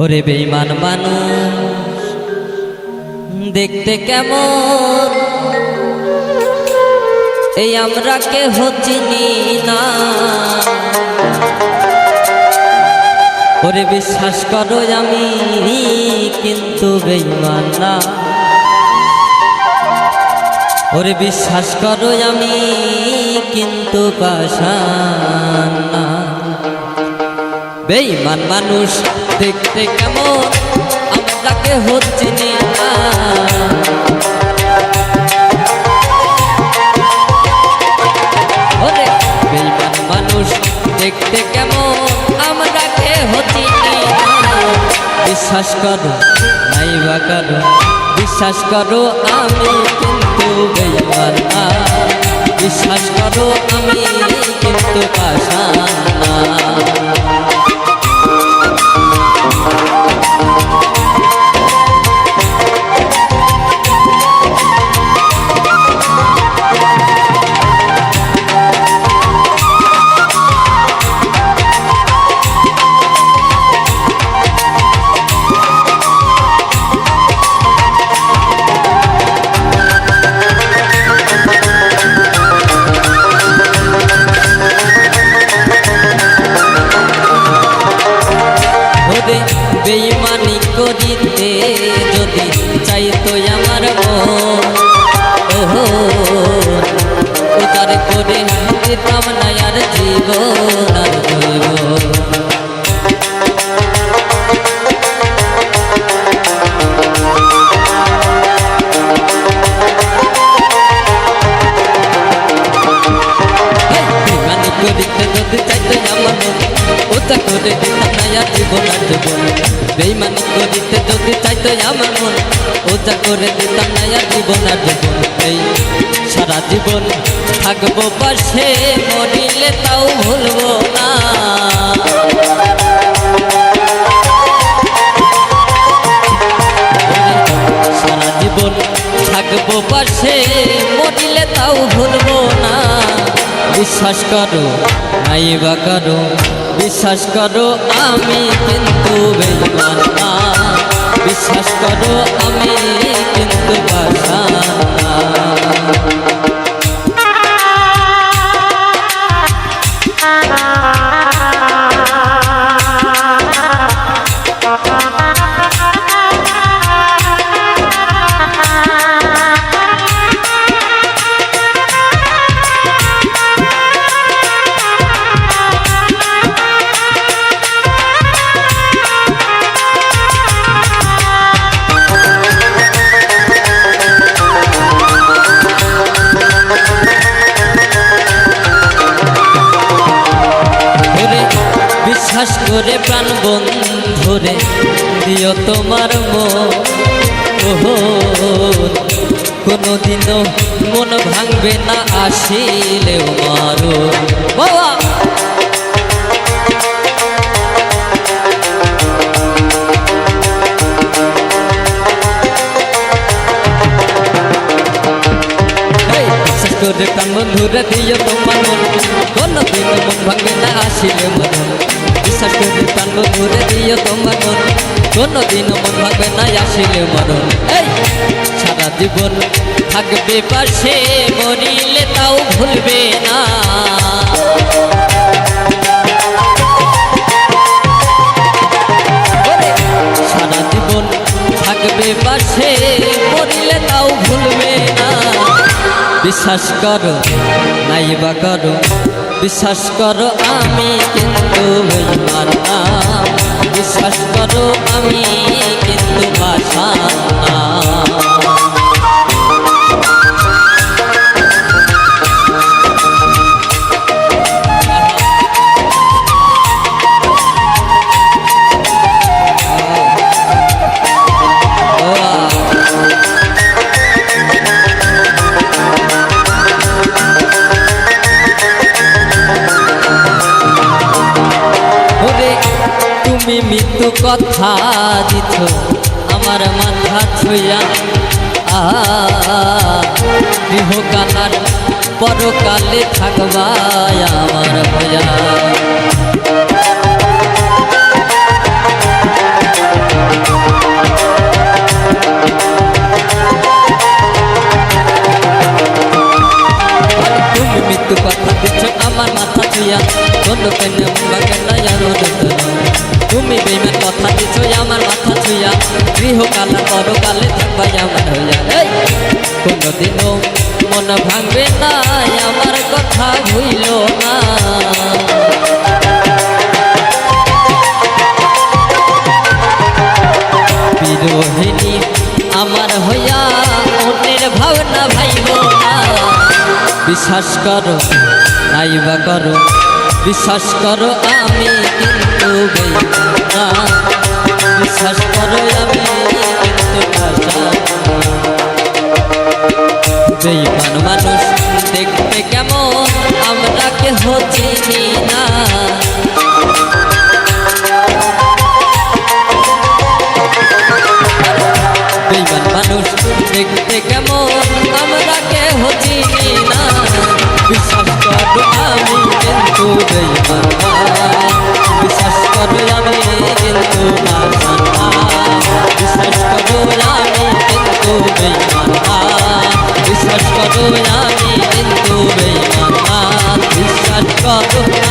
ওরে বেঈমান মানুষ দেখতে কেমন, এই আমরা কেহ চিনি না। ওরে বিশ্বাস করো আমি কিন্তু বেঈমান না। ওরে বিশ্বাস করো আমি কিন্তু পাষাণ না। বেঈমান মানুষ দেখতে কেমন, আমরা কেহ চিনি না। ওরে বেঈমান মানুষ দেখতে কেমন, আমরা কেহ চিনি না। বিশ্বাস করো নাই বা করো, বিশ্বাস করো আমি কিন্তু বেঈমান না। বিশ্বাস করো আমি কিন্তু পাষাণ না। বেঈমানি করিতে যদি চাইতো আমার মন, ওহো উদার করে দিতাম না আর জীবন আর জৈবন। বেঈমানি করিতে যদি চাইতো আমার মন, উদার করে দিতাম না আর জীবন আর জৈবন। বেঈমানি করিতে যদি চাইতো আমার মন, ওজা করে দিতাম না আর জীবন আর জীবন। এই সারা জীবন থাকবো পাশে, মরিলে তাও ভুলবো না। সারা জীবন থাকবো পাশে, মরিলে তাও ভুলবো না। বিশ্বাস করো নাই বা করো, বিশ্বাস করো আমি কিন্তু বেঈমান না। বিশ্বাস করো আমি কিন্তু পাষাণ না। বিশ্বাস করে প্রাণ বন্ধুরে দিও তোমার মন, ওহো কোনোদিনও মন ভাঙবে না আসিলেও মারো বাবা। বিশ্বাস করে প্রাণ বন্ধুরে দিও তোমার মন, কোনোদিনও মন ভাঙবে না আসিলেও মারো। বিশ্বাস করে প্রাণ বন্ধুরে দিও তোমার মন, কোনোদিনও মন ভাঙবে না আসিলে মরণ। এই সারা জীবন থাকবে পাশে, মরিলে তাও ভুলবে না। সারা জীবন থাকবে পাশে, মরিলে তাও ভুলবে না। বিশ্বাস করো নাই বা করো, বিশ্বাস করো আমি কিন্তু বেঈমান না। বিশ্বাস করো আমি কিন্তু পাষাণ না। তুমি মৃত্যু কথা দিছ আমার মাথা ছুঁয়া, গৃহকালার পরকালে থাকবায় আমার ভয়া। তুমি বেইমান কথা দিছো আমার মাথা ছুঁয়া, গৃহকালা পরকালে থাকবাই আমার হইয়া। এই কোনদিনও মন ভাঙবে না, আমার কথা ভুইল না। বিরোহিনী আমার হইয়া অন্যের ভাবনা ভাইব না। বিশ্বাস করো নাইবা করো, বিশ্বাস করো আমি কিন্তু বেঈমান না। বিশ্বাস করো আমি কিন্তু বেঈমান মানুষ দেখতে কেমন আমরা কেহ চিনি না। বেঈমান মানুষ দেখতে কেমন আমরা কেহ চিনি না। বিশ্বাস করো আমি কিন্তু বেঈমান না। বিশ্বাস করো আমি কিন্তু নাদান না। বিশ্বাস করো আমি কিন্তু বেঈমান না। বিশ্বাস করো আমি কিন্তু বেঈমান না। বিশ্বাস করো।